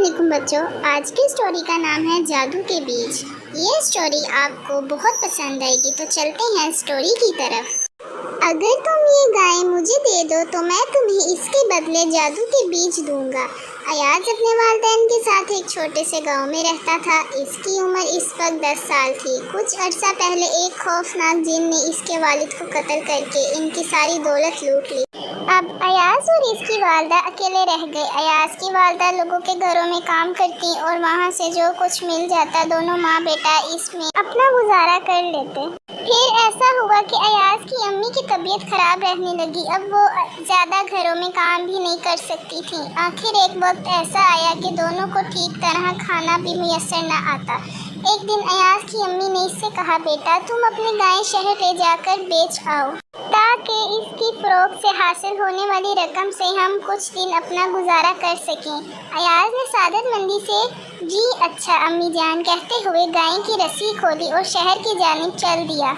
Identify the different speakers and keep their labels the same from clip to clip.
Speaker 1: वालेकुम बच्चों। आज की स्टोरी का नाम है जादू के बीज। ये स्टोरी आपको बहुत पसंद आएगी, तो चलते हैं स्टोरी की तरफ। अगर तुम ये गाय मुझे दे दो तो मैं तुम्हें इसके बदले जादू के बीज दूंगा। अयाज अपने वालिदैन के साथ एक छोटे से गांव में रहता था। इसकी उम्र इस वक्त 10 साल थी। कुछ अरसा पहले एक खौफनाक जिन ने इसके वालिद को कत्ल करके इनकी सारी दौलत लूट ली। अब अयाज और इसकी वालदा अकेले रह गए। अयाज की वालदा लोगों के घरों में काम करती और वहाँ से जो कुछ मिल जाता दोनों माँ बेटा इसमें अपना गुजारा कर लेते। फिर ऐसा हुआ कि अयाज की अम्मी की तबीयत खराब रहने लगी। अब वो ज़्यादा घरों में काम भी नहीं कर सकती थी। आखिर एक वक्त ऐसा आया कि दोनों को ठीक तरह खाना भी मुयस्सर न आता। एक दिन अयाज की अम्मी ने इससे कहा, बेटा तुम अपनी गाय शहर ले जाकर बेच आओ ताकि इसकी फरोख्त से हासिल होने वाली रकम से हम कुछ दिन अपना गुजारा कर सकें। अयाज ने सादतमंदी से जी अच्छा अम्मी जान कहते हुए गाय की रस्सी खोली और शहर की जानिब चल दिया।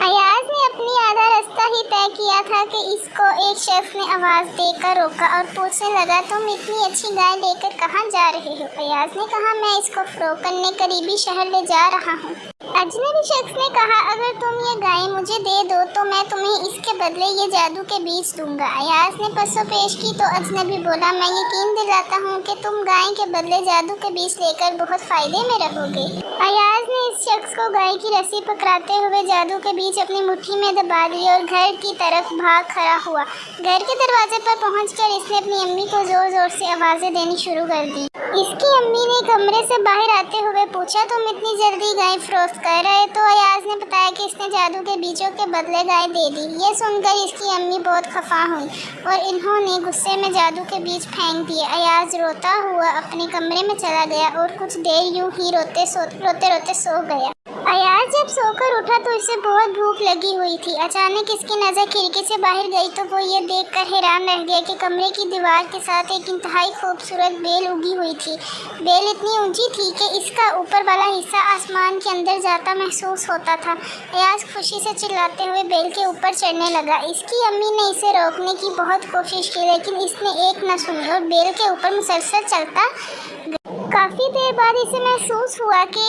Speaker 1: अयाज ने अपनी आधा रास्ता ही तय किया था कि इसको एक शख्स ने आवाज़ देकर रोका और पूछने लगा, तुम इतनी अच्छी गाय लेकर कहाँ जा रहे हो? अयाज ने कहा, मैं इसको फरोख्त करने करीबी शहर ले जा रहा हूँ। अजनबी शख्स ने कहा, अगर तुम ये गाय मुझे दे दो तो मैं तुम्हें इसके बदले ये जादू के बीज दूंगा। अयाज ने पसो पेश की तो अजनबी बोला, मैं यकीन दिलाता हूँ कि तुम गाय के बदले जादू के बीज लेकर बहुत फायदे में रहोगे। अयाज ने इस शख्स को गाय की रस्सी पकड़ाते हुए जादू के बीज अपनी मुट्ठी में दबा दिए और घर की तरफ भाग खड़ा हुआ। घर के दरवाजे पर पहुंचकर इसने अपनी अम्मी को जोर जोर से आवाज़ें देनी शुरू कर दी। इसकी अम्मी ने कमरे से बाहर आते हुए पूछा, तुम इतनी जल्दी गाय फरोख्त कर रहे? तो अयाज ने बताया कि इसने जादू के बीजों के बदले गाय दे दी। ये सुनकर इसकी अम्मी बहुत खफा हुई और इन्होंने गुस्से में जादू के बीज फेंक दिए। अयाज रोता हुआ अपने कमरे में चला गया और कुछ देर यूं ही रोते रोते सो गया। अयाज जब सोकर उठा तो इसे बहुत भूख लगी हुई थी। अचानक इसकी नज़र खिड़की से बाहर गई तो वो ये देखकर हैरान रह गया कि कमरे की दीवार के साथ एक इंतहाई खूबसूरत बेल उगी हुई थी। बेल इतनी ऊंची थी कि इसका ऊपर वाला हिस्सा आसमान के अंदर जाता महसूस होता था। अयाज खुशी से चिल्लाते हुए बेल के ऊपर चढ़ने लगा। इसकी अम्मी ने इसे रोकने की बहुत कोशिश की, लेकिन इसने एक न सुनी और बेल के ऊपर मुसलसल चलता। काफ़ी देर बाद इसे महसूस हुआ कि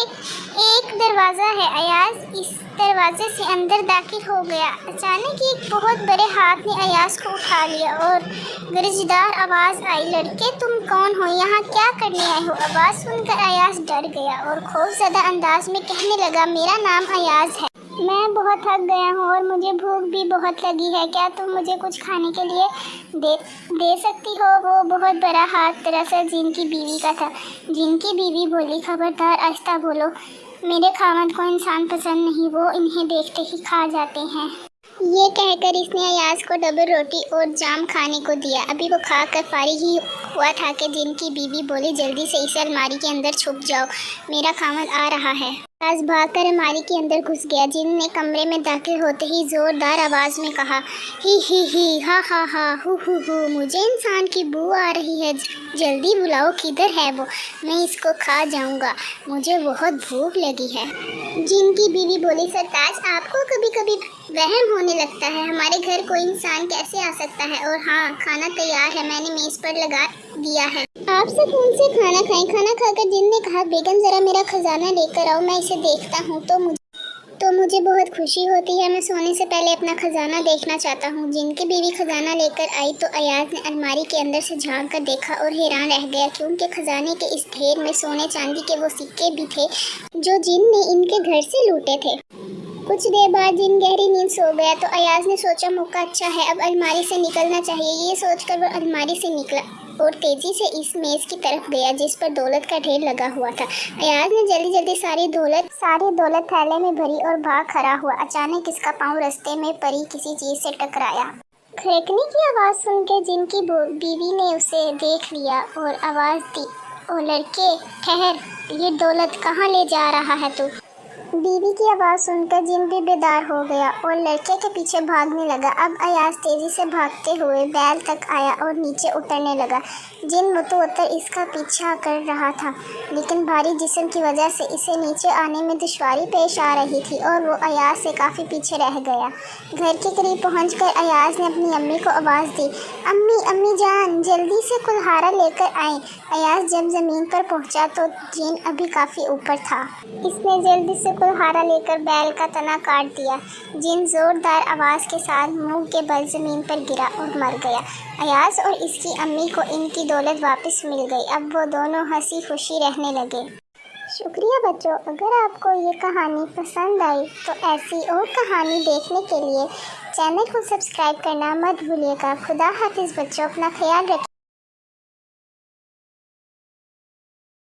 Speaker 1: एक दरवाज़ा है। अयाज इस दरवाजे से अंदर दाखिल हो गया। अचानक एक बहुत बड़े हाथ ने अयाज को उठा लिया और गरजदार आवाज़ आई, लड़के तुम कौन हो? यहाँ क्या करने आए हो? आवाज़ सुनकर अयाज डर गया और खौफज़दा अंदाज में कहने लगा, मेरा नाम अयाज है, मैं बहुत थक गया हूँ और मुझे भूख भी बहुत लगी है। क्या तुम मुझे कुछ खाने के लिए दे सकती हो? वो बहुत बड़ा हाथ दरअसल जिन की बीवी का था। जिन की बीवी बोली, खबरदार आहिस्ता बोलो, मेरे खामद को इंसान पसंद नहीं, वो इन्हें देखते ही खा जाते हैं। ये कहकर इसने अयाज को डबल रोटी और जाम खाने को दिया। अभी वो खा कर फारिग ही हुआ था कि जिन की बीवी बोली, जल्दी से इस अलमारी के अंदर छुप जाओ, मेरा खामद आ रहा है। अयाज भागकर अलमारी के अंदर घुस गया। जिन ने कमरे में दाखिल होते ही जोरदार आवाज़ में कहा, ही हा हा हा हु, मुझे इंसान की बू आ रही है, जल्दी बुलाओ, किधर है वो? मैं इसको खा जाऊंगा, मुझे बहुत भूख लगी है। जिन की बीवी बोली, सरताज आपको कभी कभी वहम होने लगता है, हमारे घर कोई इंसान कैसे आ सकता है? और हाँ, खाना तैयार है, मैंने मेज़ पर लगा दिया है, आप सुकून से खाना खाएं। खाना खाकर जिन ने कहा, बेगम ज़रा मेरा खजाना लेकर आओ, मैं इसे देखता हूँ तो मुझे बहुत खुशी होती है। मैं सोने से पहले अपना खजाना देखना चाहता हूँ। जिनकी बीवी खजाना लेकर आई तो अयाज ने अलमारी के अंदर से झांक कर देखा और हैरान रह गया, क्योंकि खजाने के इस ढेर में सोने चांदी के वो सिक्के भी थे जो जिन ने इनके घर से लूटे थे। कुछ देर बाद जिन गहरी नींद सो गया तो अयाज ने सोचा, मौका अच्छा है, अब अलमारी से निकलना चाहिए। ये सोचकर वो अलमारी से निकला और तेज़ी से इस मेज़ की तरफ गया जिस पर दौलत का ढेर लगा हुआ था। अयाज ने जल्दी जल्दी सारी दौलत थैले में भरी और भाग खड़ा हुआ। अचानक इसका पाँव रास्ते में पड़ी किसी चीज़ से टकराया। खड़कने की आवाज़ सुनकर जिनकी बीवी ने उसे देख लिया और आवाज़ दी, ओ लड़के ठहर, ये दौलत कहाँ ले जा रहा है तू? بیوی کی آواز سن کر جن بھی بیدار ہو گیا اور لڑکے کے پیچھے بھاگنے لگا۔ اب ایاز تیزی سے بھاگتے ہوئے بیل تک آیا اور نیچے اترنے لگا۔ جن متوتر اس کا پیچھا کر رہا تھا، لیکن بھاری جسم کی وجہ سے اسے نیچے آنے میں دشواری پیش آ رہی تھی اور وہ ایاز سے کافی پیچھے رہ گیا۔ گھر کے قریب پہنچ کر ایاز نے اپنی امی کو آواز دی، امی امی جان، جلدی سے کلہاڑا لے کر آئیں۔ ایاز جب زمین پر پہنچا تو جن ابھی کافی اوپر تھا۔ اس نے جلدی سے کلہاڑا لے کر بیل کا تنا کاٹ دیا۔ جن زوردار آواز کے ساتھ منہ کے بل زمین پر گرا اور مر گیا۔ ایاز اور اس کی امی کو ان کی دولت واپس مل گئی۔ اب وہ دونوں ہنسی خوشی رہنے لگے۔ شکریہ بچوں، اگر آپ کو یہ کہانی پسند آئی تو ایسی اور کہانی دیکھنے کے لیے چینل کو سبسکرائب کرنا مت بھولیے گا۔ خدا حافظ بچوں، اپنا خیال رکھیں۔